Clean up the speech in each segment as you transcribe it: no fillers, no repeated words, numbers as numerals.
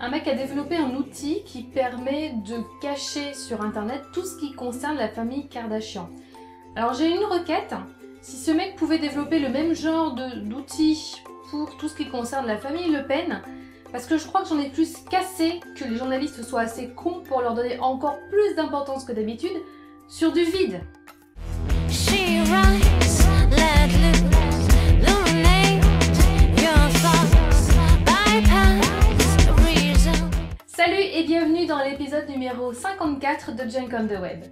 un mec a développé un outil qui permet de cacher sur internet tout ce qui concerne la famille Kardashian. Alors j'ai une requête, si ce mec pouvait développer le même genre d'outil pour tout ce qui concerne la famille Le Pen, parce que je crois que j'en ai plus qu'assez que les journalistes soient assez cons pour leur donner encore plus d'importance que d'habitude sur du vide. Salut et bienvenue dans l'épisode numéro 54 de Junk on the Web.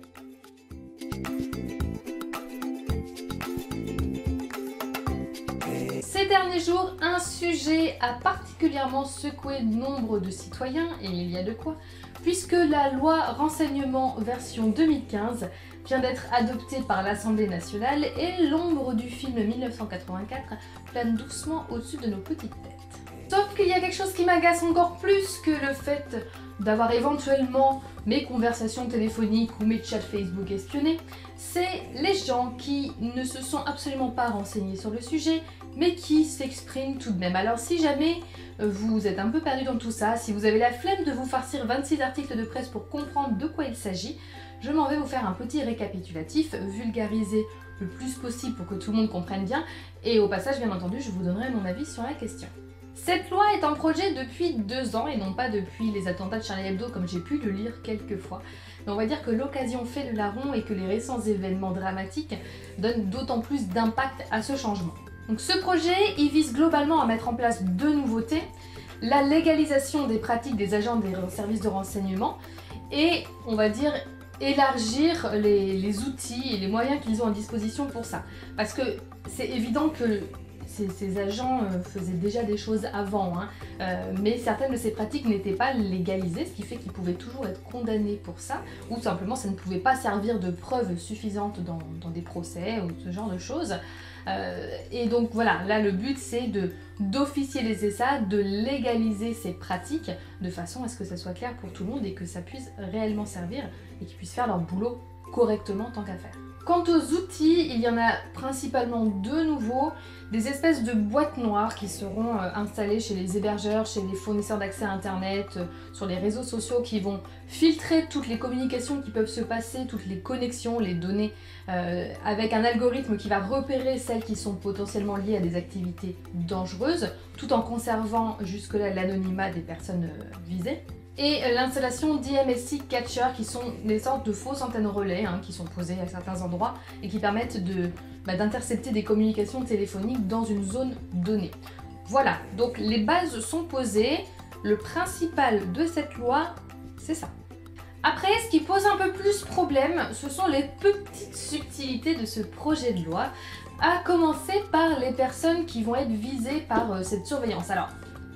Ces derniers jours, un sujet a particulièrement secoué nombre de citoyens, et il y a de quoi, puisque la loi renseignement version 2015 vient d'être adoptée par l'Assemblée nationale et l'ombre du film 1984 plane doucement au-dessus de nos petites têtes. Sauf qu'il y a quelque chose qui m'agace encore plus que le fait d'avoir éventuellement mes conversations téléphoniques ou mes chats Facebook espionnés, c'est les gens qui ne se sont absolument pas renseignés sur le sujet, mais qui s'expriment tout de même. Alors si jamais vous êtes un peu perdu dans tout ça, si vous avez la flemme de vous farcir 26 articles de presse pour comprendre de quoi il s'agit, je m'en vais vous faire un petit récapitulatif, vulgarisé le plus possible pour que tout le monde comprenne bien, et au passage, bien entendu, je vous donnerai mon avis sur la question. Cette loi est en projet depuis 2 ans et non pas depuis les attentats de Charlie Hebdo comme j'ai pu le lire quelques fois. Mais on va dire que l'occasion fait le larron et que les récents événements dramatiques donnent d'autant plus d'impact à ce changement. Donc ce projet, il vise globalement à mettre en place 2 nouveautés. La légalisation des pratiques des agents des services de renseignement et, on va dire, élargir les outils et les moyens qu'ils ont à disposition pour ça. Parce que c'est évident que ces agents faisaient déjà des choses avant, mais certaines de ces pratiques n'étaient pas légalisées, ce qui fait qu'ils pouvaient toujours être condamnés pour ça, ou simplement ça ne pouvait pas servir de preuve suffisante dans des procès ou ce genre de choses. Et donc voilà, là le but c'est d'officialiser ça, de légaliser ces pratiques, de façon à ce que ça soit clair pour tout le monde et que ça puisse réellement servir et qu'ils puissent faire leur boulot correctement tant qu'à faire. Quant aux outils, il y en a principalement 2 nouveaux, des espèces de boîtes noires qui seront installées chez les hébergeurs, chez les fournisseurs d'accès à internet, sur les réseaux sociaux qui vont filtrer toutes les communications qui peuvent se passer, toutes les connexions, les données, avec un algorithme qui va repérer celles qui sont potentiellement liées à des activités dangereuses, tout en conservant jusque-là l'anonymat des personnes visées. Et l'installation d'IMSI Catcher qui sont des sortes de fausses antennes relais qui sont posées à certains endroits et qui permettent d'intercepter des communications téléphoniques dans une zone donnée. Voilà, donc les bases sont posées, le principal de cette loi, c'est ça. Après, ce qui pose un peu plus problème, ce sont les petites subtilités de ce projet de loi, à commencer par les personnes qui vont être visées par cette surveillance. Alors,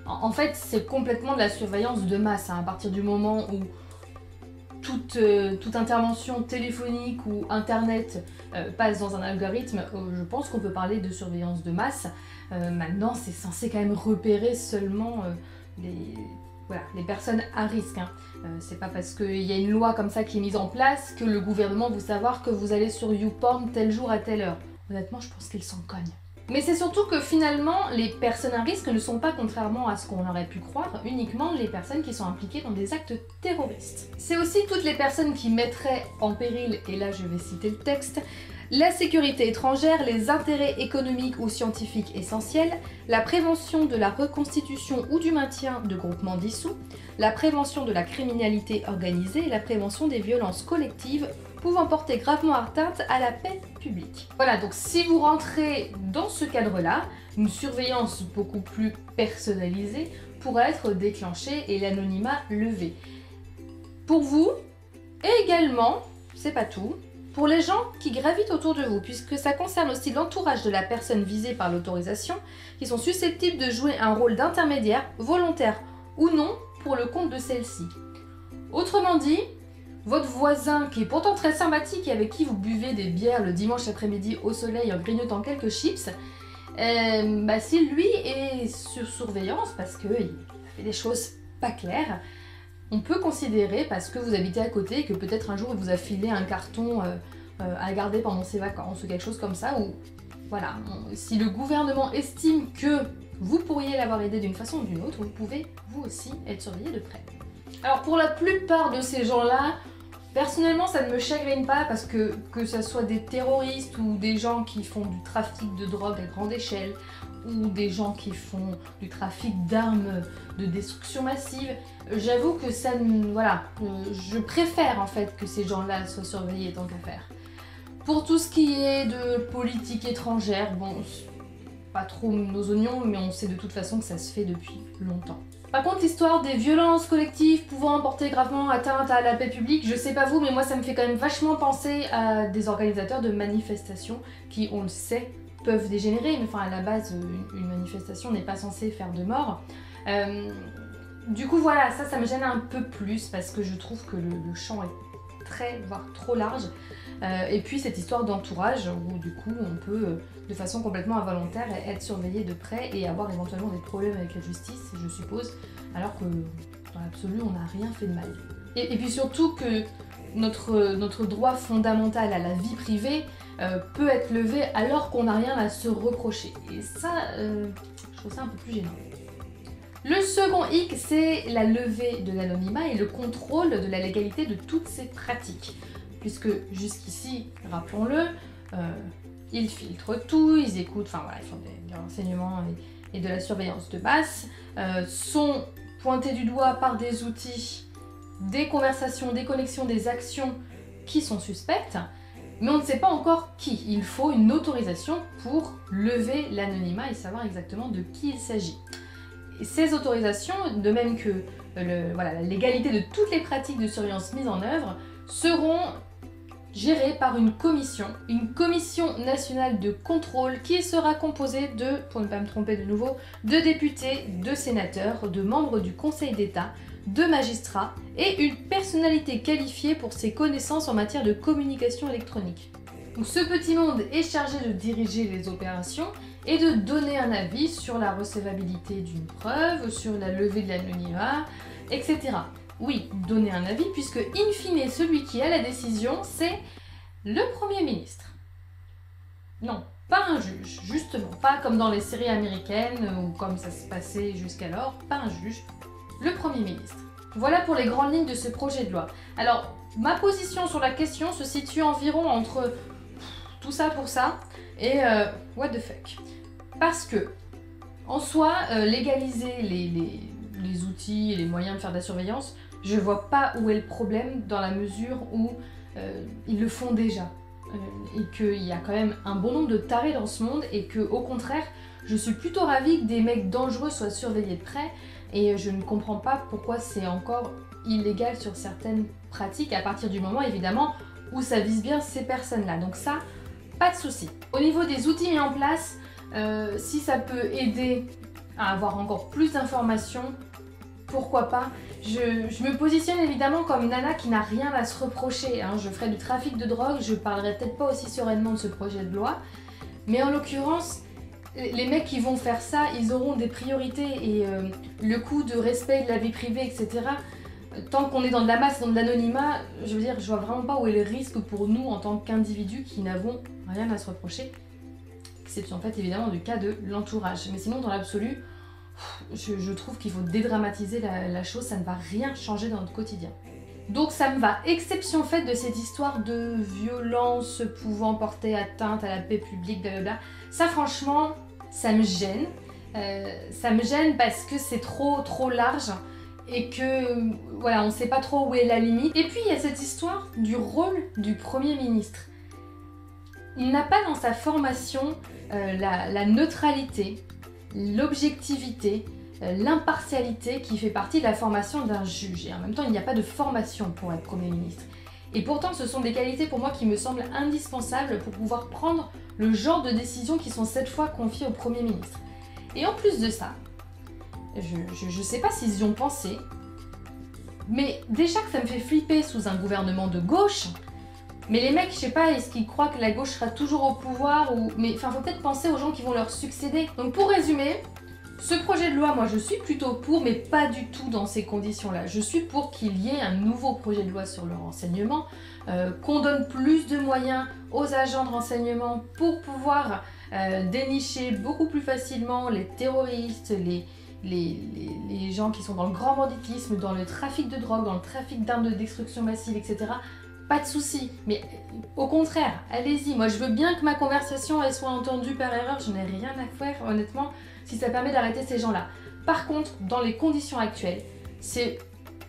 en fait, c'est complètement de la surveillance de masse, à partir du moment où toute intervention téléphonique ou internet passe dans un algorithme, je pense qu'on peut parler de surveillance de masse. Maintenant, c'est censé quand même repérer seulement les personnes à risque. C'est pas parce qu'il y a une loi comme ça qui est mise en place que le gouvernement veut savoir que vous allez sur YouPorn tel jour à telle heure. Honnêtement, je pense qu'ils s'en cognent. Mais c'est surtout que finalement, les personnes à risque ne sont pas, contrairement à ce qu'on aurait pu croire, uniquement les personnes qui sont impliquées dans des actes terroristes. C'est aussi toutes les personnes qui mettraient en péril, et là je vais citer le texte, la sécurité étrangère, les intérêts économiques ou scientifiques essentiels, la prévention de la reconstitution ou du maintien de groupements dissous, la prévention de la criminalité organisée et la prévention des violences collectives pouvant porter gravement atteinte à la paix publique. Voilà, donc si vous rentrez dans ce cadre-là, une surveillance beaucoup plus personnalisée pourrait être déclenchée et l'anonymat levé. Pour vous, et également, c'est pas tout, pour les gens qui gravitent autour de vous, puisque ça concerne aussi l'entourage de la personne visée par l'autorisation, qui sont susceptibles de jouer un rôle d'intermédiaire, volontaire ou non, pour le compte de celle-ci. Autrement dit, votre voisin, qui est pourtant très sympathique et avec qui vous buvez des bières le dimanche après-midi au soleil en grignotant quelques chips, si lui est sur surveillance parce qu'il fait des choses pas claires, on peut considérer, parce que vous habitez à côté, que peut-être un jour il vous a filé un carton à garder pendant ses vacances ou quelque chose comme ça, ou voilà, si le gouvernement estime que vous pourriez l'avoir aidé d'une façon ou d'une autre, vous pouvez vous aussi être surveillé de près. Alors pour la plupart de ces gens-là, personnellement ça ne me chagrine pas parce que ce soit des terroristes ou des gens qui font du trafic de drogue à grande échelle ou des gens qui font du trafic d'armes de destruction massive, j'avoue que ça, voilà, je préfère en fait que ces gens-là soient surveillés tant qu'à faire. Pour tout ce qui est de politique étrangère, bon, pas trop nos oignons, mais on sait de toute façon que ça se fait depuis longtemps. Par contre, l'histoire des violences collectives pouvant porter gravement atteinte à la paix publique, je sais pas vous, mais moi ça me fait quand même vachement penser à des organisateurs de manifestations qui, on le sait, peuvent dégénérer, mais enfin à la base, une manifestation n'est pas censée faire de mort. Du coup voilà, ça me gêne un peu plus parce que je trouve que le champ est très, voire trop large. Et puis cette histoire d'entourage où du coup on peut de façon complètement involontaire être surveillé de près et avoir éventuellement des problèmes avec la justice, je suppose, alors que dans l'absolu on n'a rien fait de mal. Et puis surtout que notre droit fondamental à la vie privée peut être levé alors qu'on n'a rien à se reprocher. Et ça, je trouve ça un peu plus gênant. Le second hic, c'est la levée de l'anonymat et le contrôle de la légalité de toutes ces pratiques. Puisque jusqu'ici, rappelons-le, ils filtrent tout, ils écoutent, enfin voilà, ils font des renseignements et de la surveillance de masse, sont pointés du doigt par des outils, des conversations, des connexions, des actions qui sont suspectes, mais on ne sait pas encore qui. Il faut une autorisation pour lever l'anonymat et savoir exactement de qui il s'agit. Et ces autorisations, de même que la légalité de toutes les pratiques de surveillance mises en œuvre, seront gérées par une commission nationale de contrôle qui sera composée de, pour ne pas me tromper de nouveau, de députés, de sénateurs, de membres du Conseil d'État, de magistrats et une personnalité qualifiée pour ses connaissances en matière de communication électronique. Donc ce petit monde est chargé de diriger les opérations et de donner un avis sur la recevabilité d'une preuve, sur la levée de l'anonymat, etc. Oui, donner un avis puisque in fine celui qui a la décision c'est le Premier ministre. Non, pas un juge, justement, pas comme dans les séries américaines ou comme ça se passait jusqu'alors, pas un juge, le Premier ministre. Voilà pour les grandes lignes de ce projet de loi. Alors, ma position sur la question se situe environ entre tout ça pour ça et what the fuck. Parce que, en soi, légaliser les outils et les moyens de faire de la surveillance, je vois pas où est le problème dans la mesure où ils le font déjà. Et qu'il y a quand même un bon nombre de tarés dans ce monde et que, au contraire, je suis plutôt ravie que des mecs dangereux soient surveillés de près et je ne comprends pas pourquoi c'est encore illégal sur certaines pratiques à partir du moment, évidemment, où ça vise bien ces personnes-là. Donc ça, pas de souci. Au niveau des outils mis en place, si ça peut aider à avoir encore plus d'informations, pourquoi pas. Je me positionne évidemment comme une nana qui n'a rien à se reprocher. Hein. Je ferai du trafic de drogue, je parlerai peut-être pas aussi sereinement de ce projet de loi. Mais en l'occurrence, les mecs qui vont faire ça, ils auront des priorités et le coup de respect de la vie privée, etc. Tant qu'on est dans de la masse, dans de l'anonymat, je veux dire, je vois vraiment pas où est le risque pour nous en tant qu'individus qui n'avons rien à se reprocher. Exception en fait évidemment du cas de l'entourage. Mais sinon dans l'absolu, je trouve qu'il faut dédramatiser la chose, ça ne va rien changer dans notre quotidien. Donc ça me va, exception faite de cette histoire de violence pouvant porter atteinte à la paix publique, blablabla. Ça franchement, ça me gêne. Ça me gêne parce que c'est trop large et que voilà, on ne sait pas trop où est la limite. Et puis il y a cette histoire du rôle du Premier ministre. Il n'a pas dans sa formation la neutralité, l'objectivité, l'impartialité qui fait partie de la formation d'un juge. Et en même temps, il n'y a pas de formation pour être Premier ministre. Et pourtant, ce sont des qualités pour moi qui me semblent indispensables pour pouvoir prendre le genre de décisions qui sont cette fois confiées au Premier ministre. Et en plus de ça, je sais pas s'ils y ont pensé, mais déjà que ça me fait flipper sous un gouvernement de gauche, mais les mecs, je sais pas, est-ce qu'ils croient que la gauche sera toujours au pouvoir ou... Mais enfin, faut peut-être penser aux gens qui vont leur succéder. Donc pour résumer, ce projet de loi, moi je suis plutôt pour, mais pas du tout dans ces conditions-là. Je suis pour qu'il y ait un nouveau projet de loi sur le renseignement, qu'on donne plus de moyens aux agents de renseignement pour pouvoir dénicher beaucoup plus facilement les terroristes, les gens qui sont dans le grand banditisme, dans le trafic de drogue, dans le trafic d'armes de destruction massive, etc. Pas de souci, mais au contraire, allez-y. Moi, je veux bien que ma conversation elle soit entendue par erreur, je n'ai rien à faire, honnêtement, si ça permet d'arrêter ces gens-là. Par contre, dans les conditions actuelles, c'est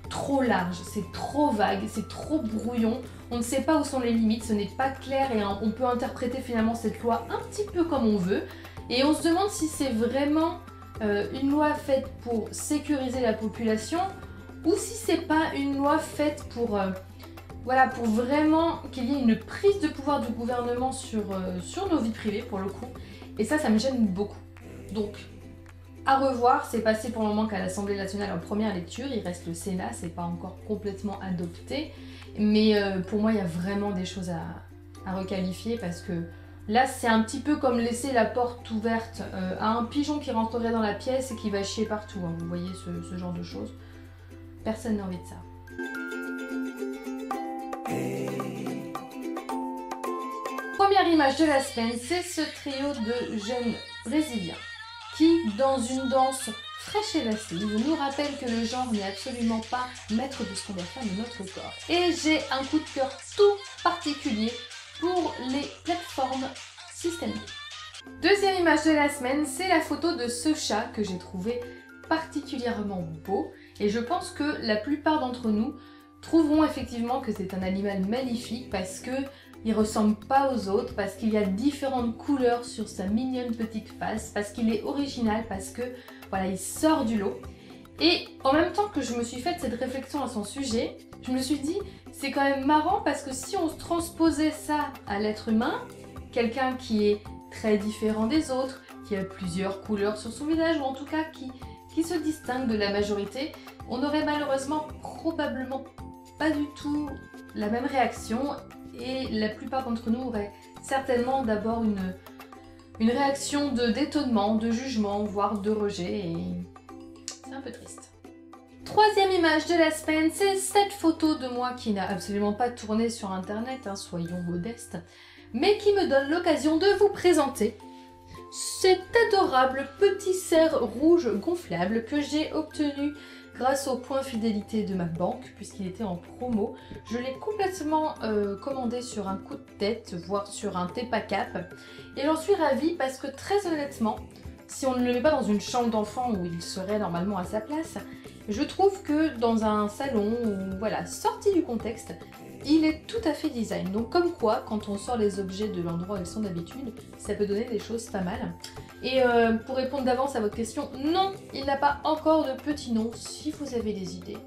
trop large, c'est trop vague, c'est trop brouillon, on ne sait pas où sont les limites, ce n'est pas clair et on peut interpréter finalement cette loi un petit peu comme on veut. Et on se demande si c'est vraiment une loi faite pour sécuriser la population ou si c'est pas une loi faite pour... voilà, pour vraiment qu'il y ait une prise de pouvoir du gouvernement sur nos vies privées, pour le coup. Et ça me gêne beaucoup. Donc, à revoir, c'est passé pour le moment qu'à l'Assemblée nationale en première lecture. Il reste le Sénat, c'est pas encore complètement adopté. Mais pour moi, il y a vraiment des choses à requalifier parce que là, c'est un petit peu comme laisser la porte ouverte à un pigeon qui rentrerait dans la pièce et qui va chier partout. Hein. Vous voyez ce genre de choses. Personne n'a envie de ça. Première image de la semaine, c'est ce trio de jeunes brésiliens qui, dans une danse fraîche et lascive, nous rappelle que le genre n'est absolument pas maître de ce qu'on doit faire de notre corps. Et j'ai un coup de cœur tout particulier pour les plateformes système D. Deuxième image de la semaine, c'est la photo de ce chat que j'ai trouvé particulièrement beau et je pense que la plupart d'entre nous trouveront effectivement que c'est un animal magnifique parce que il ressemble pas aux autres, parce qu'il y a différentes couleurs sur sa mignonne petite face, parce qu'il est original, parce que voilà, il sort du lot. Et en même temps que je me suis fait cette réflexion à son sujet, je me suis dit c'est quand même marrant parce que si on transposait ça à l'être humain, quelqu'un qui est très différent des autres, qui a plusieurs couleurs sur son visage, ou en tout cas qui se distingue de la majorité, on aurait malheureusement probablement pas du tout la même réaction et la plupart d'entre nous auraient certainement d'abord une réaction d'étonnement, de jugement, voire de rejet et c'est un peu triste. Troisième image de la semaine, c'est cette photo de moi qui n'a absolument pas tourné sur internet, hein, soyons modestes, mais qui me donne l'occasion de vous présenter cet adorable petit cerf rouge gonflable que j'ai obtenu grâce au point fidélité de ma banque, puisqu'il était en promo. Je l'ai complètement commandé sur un coup de tête, voire sur un Tepacap. Et j'en suis ravie parce que très honnêtement, si on ne le met pas dans une chambre d'enfant où il serait normalement à sa place, je trouve que dans un salon, ou voilà, sorti du contexte, il est tout à fait design. Donc comme quoi, quand on sort les objets de l'endroit où ils sont d'habitude, ça peut donner des choses pas mal. Et pour répondre d'avance à votre question, non, il n'a pas encore de petit nom, si vous avez des idées.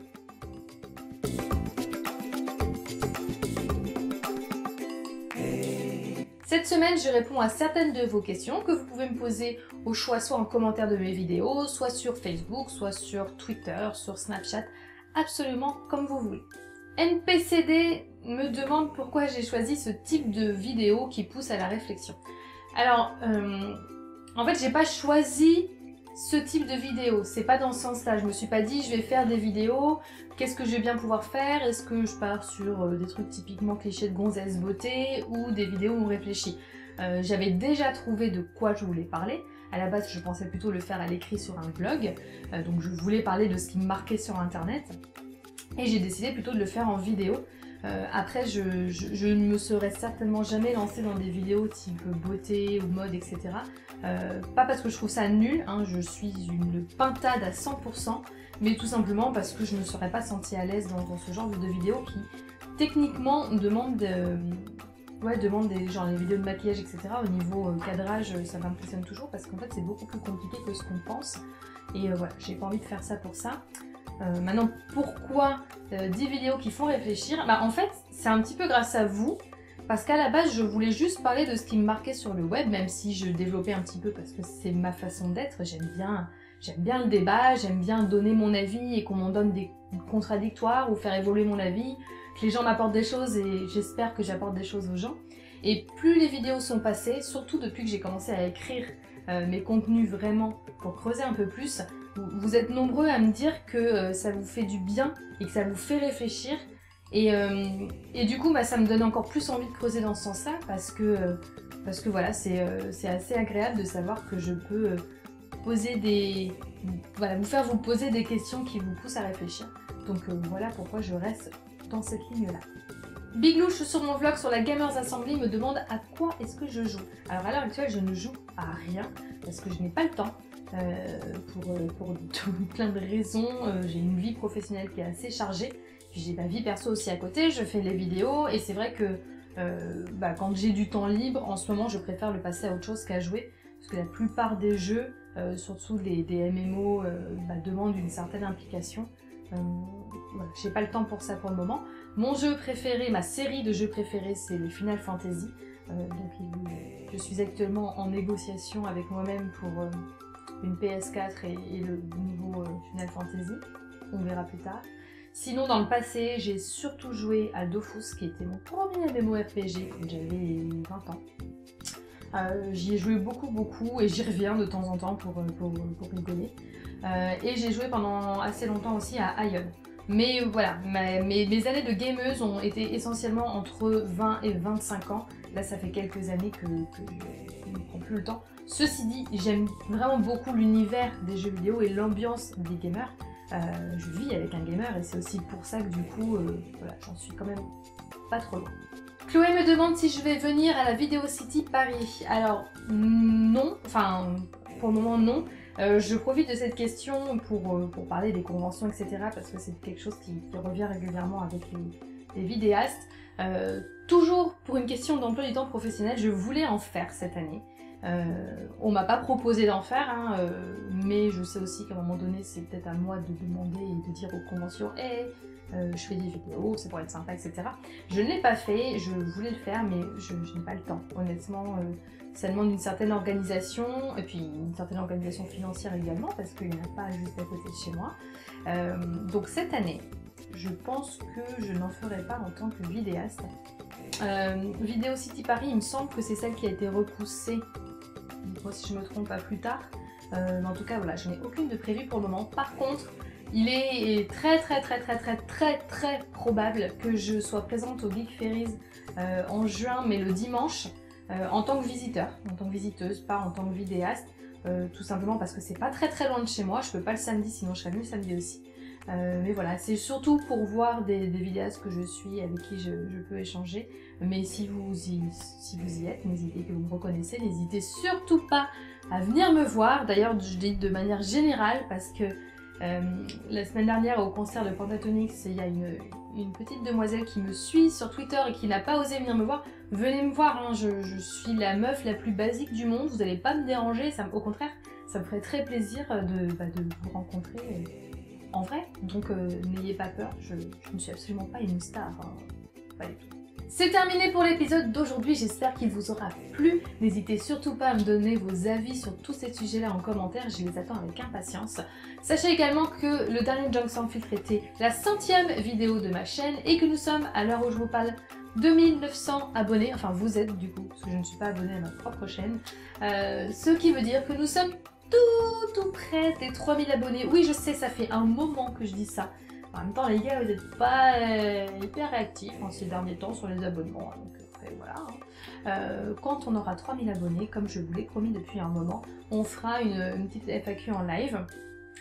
Cette semaine, je réponds à certaines de vos questions que vous pouvez me poser au choix soit en commentaire de mes vidéos, soit sur Facebook, soit sur Twitter, sur Snapchat, absolument comme vous voulez. NPCD me demande pourquoi j'ai choisi ce type de vidéo qui pousse à la réflexion. Alors, en fait, j'ai pas choisi ce type de vidéo, c'est pas dans ce sens-là. Je me suis pas dit je vais faire des vidéos, qu'est-ce que je vais bien pouvoir faire? Est-ce que je pars sur des trucs typiquement clichés de gonzesse beauté ou des vidéos où on réfléchit? J'avais déjà trouvé de quoi je voulais parler. À la base, je pensais plutôt le faire à l'écrit sur un blog, donc je voulais parler de ce qui me marquait sur internet. Et j'ai décidé plutôt de le faire en vidéo. Après, je ne me serais certainement jamais lancée dans des vidéos type beauté ou mode, etc. Pas parce que je trouve ça nul, hein, je suis une pintade à 100%, mais tout simplement parce que je ne me serais pas sentie à l'aise dans ce genre de vidéos qui, techniquement, demandent genre les vidéos de maquillage, etc. Au niveau cadrage, ça m'impressionne toujours parce qu'en fait, c'est beaucoup plus compliqué que ce qu'on pense. Et voilà, j'ai pas envie de faire ça pour ça. Maintenant, pourquoi 10 vidéos qui font réfléchir? Bah, en fait, c'est un petit peu grâce à vous, parce qu'à la base, je voulais juste parler de ce qui me marquait sur le web, même si je développais un petit peu parce que c'est ma façon d'être. J'aime bien le débat, j'aime bien donner mon avis et qu'on m'en donne des contradictoires ou faire évoluer mon avis, que les gens m'apportent des choses et j'espère que j'apporte des choses aux gens. Et plus les vidéos sont passées, surtout depuis que j'ai commencé à écrire mes contenus vraiment pour creuser un peu plus, vous êtes nombreux à me dire que ça vous fait du bien et que ça vous fait réfléchir. Et du coup, bah, ça me donne encore plus envie de creuser dans ce sens-là parce que voilà, c'est assez agréable de savoir que je peux poser voilà, vous poser des questions qui vous poussent à réfléchir. Donc voilà pourquoi je reste dans cette ligne-là. Big Louche sur mon vlog sur la Gamers Assembly me demande à quoi est-ce que je joue. Alors à l'heure actuelle, je ne joue à rien parce que je n'ai pas le temps. Pour plein de raisons, j'ai une vie professionnelle qui est assez chargée. J'ai ma vie perso aussi à côté, je fais les vidéos et c'est vrai que quand j'ai du temps libre, en ce moment je préfère le passer à autre chose qu'à jouer parce que la plupart des jeux, surtout des MMO, demandent une certaine implication. Voilà, j'ai pas le temps pour ça pour le moment. Mon jeu préféré, ma série de jeux préférés, c'est les Final Fantasy. Donc je suis actuellement en négociation avec moi-même pour une PS4 et le nouveau Final Fantasy. On verra plus tard. Sinon, dans le passé, j'ai surtout joué à Dofus, qui était mon premier MMORPG quand j'avais 20 ans. J'y ai joué beaucoup et j'y reviens de temps en temps pour rigoler. Et j'ai joué pendant assez longtemps aussi à Ion. Mais voilà, mes années de gameuse ont été essentiellement entre 20 et 25 ans. Là, ça fait quelques années que je ne prends plus le temps. Ceci dit, j'aime vraiment beaucoup l'univers des jeux vidéo et l'ambiance des gamers. Je vis avec un gamer et c'est aussi pour ça que du coup, voilà, j'en suis quand même pas trop loin. Chloé me demande si je vais venir à la Video City Paris. Alors non, enfin pour le moment non. Je profite de cette question pour parler des conventions, etc. parce que c'est quelque chose qui revient régulièrement avec les vidéastes. Toujours pour une question d'emploi du temps professionnel, je voulais en faire cette année. On m'a pas proposé d'en faire, hein, mais je sais aussi qu'à un moment donné, c'est peut-être à moi de demander et de dire aux conventions hey, je fais des vidéos, ça pourrait être sympa, etc. Je ne l'ai pas fait, je voulais le faire, mais je n'ai pas le temps. Honnêtement, ça demande une certaine organisation, et puis une certaine organisation financière également, parce qu'il n'y en a pas juste à côté de chez moi. Donc cette année, je pense que je n'en ferai pas en tant que vidéaste. Video City Paris, il me semble que c'est celle qui a été repoussée, moi si je me trompe pas plus tard. Mais en tout cas, voilà, je n'ai aucune de prévue pour le moment. Par contre, il est très probable que je sois présente au Geek Fairies en juin, mais le dimanche, en tant que visiteur, en tant que visiteuse, pas en tant que vidéaste, tout simplement parce que c'est pas très loin de chez moi. Je peux pas le samedi, sinon je serais venue le samedi aussi. Mais voilà, c'est surtout pour voir des vidéastes que je suis, avec qui je peux échanger. Mais si vous y êtes, n'hésitez, que vous me reconnaissez, n'hésitez surtout pas à venir me voir. D'ailleurs, je dis de manière générale parce que la semaine dernière au concert de Pentatonix, il y a une petite demoiselle qui me suit sur Twitter et qui n'a pas osé venir me voir. Venez me voir, hein, je suis la meuf la plus basique du monde, vous n'allez pas me déranger, au contraire, ça me ferait très plaisir de vous rencontrer en vrai. Donc n'ayez pas peur, je ne suis absolument pas une star, hein, pas du tout. C'est terminé pour l'épisode d'aujourd'hui, j'espère qu'il vous aura plu. N'hésitez surtout pas à me donner vos avis sur tous ces sujets-là en commentaire, je les attends avec impatience. Sachez également que le dernier Junk Sans Filtre était la 100e vidéo de ma chaîne et que nous sommes, à l'heure où je vous parle, 2900 abonnés, enfin vous êtes du coup, parce que je ne suis pas abonnée à ma propre chaîne, ce qui veut dire que nous sommes tout près des 3000 abonnés. Oui, je sais, ça fait un moment que je dis ça. En même temps, les gars, vous n'êtes pas hyper réactifs en ces derniers temps sur les abonnements. Donc après, voilà. Quand on aura 3000 abonnés, comme je vous l'ai promis depuis un moment, on fera une petite FAQ en live.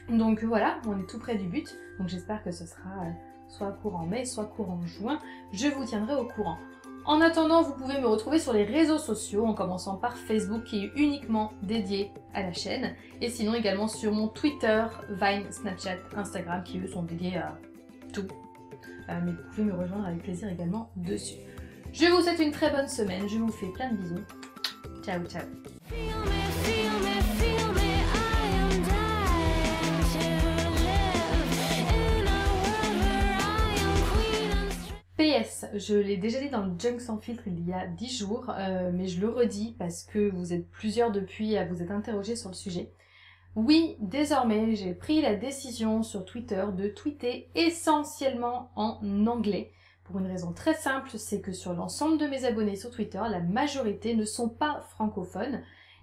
Donc voilà, on est tout près du but. Donc j'espère que ce sera soit courant mai, soit courant juin. Je vous tiendrai au courant. En attendant, vous pouvez me retrouver sur les réseaux sociaux, en commençant par Facebook qui est uniquement dédié à la chaîne, et sinon également sur mon Twitter, Vine, Snapchat, Instagram qui eux sont dédiés à tout. Mais vous pouvez me rejoindre avec plaisir également dessus. Je vous souhaite une très bonne semaine, je vous fais plein de bisous. Ciao ciao. PS, je l'ai déjà dit dans le Junk Sans Filtre il y a 10 jours, mais je le redis parce que vous êtes plusieurs depuis à vous être interrogés sur le sujet. Oui, désormais, j'ai pris la décision sur Twitter de tweeter essentiellement en anglais. Pour une raison très simple, c'est que sur l'ensemble de mes abonnés sur Twitter, la majorité ne sont pas francophones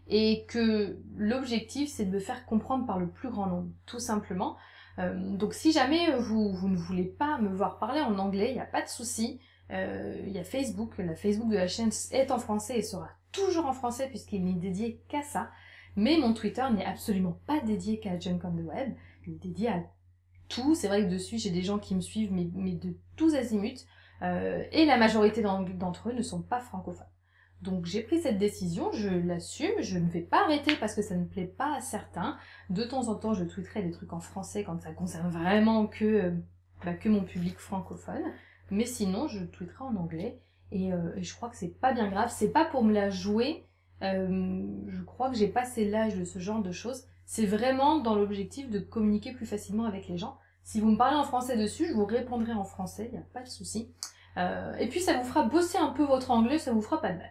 et que l'objectif, c'est de me faire comprendre par le plus grand nombre, tout simplement. Donc si jamais vous ne voulez pas me voir parler en anglais, il n'y a pas de souci. Il y a Facebook, la Facebook de la chaîne est en français et sera toujours en français puisqu'il n'est dédié qu'à ça. Mais mon Twitter n'est absolument pas dédié qu'à Junk on the Web, il est dédié à tout. C'est vrai que dessus j'ai des gens qui me suivent mais de tous azimuts, et la majorité d'entre eux ne sont pas francophones. Donc j'ai pris cette décision, je l'assume, je ne vais pas arrêter parce que ça ne plaît pas à certains. De temps en temps je tweeterai des trucs en français quand ça concerne vraiment que mon public francophone. Mais sinon je tweeterai en anglais et je crois que c'est pas bien grave, c'est pas pour me la jouer. Je crois que j'ai passé l'âge de ce genre de choses. C'est vraiment dans l'objectif de communiquer plus facilement avec les gens. Si vous me parlez en français dessus, je vous répondrai en français, il n'y a pas de souci. Et puis ça vous fera bosser un peu votre anglais, ça vous fera pas de mal.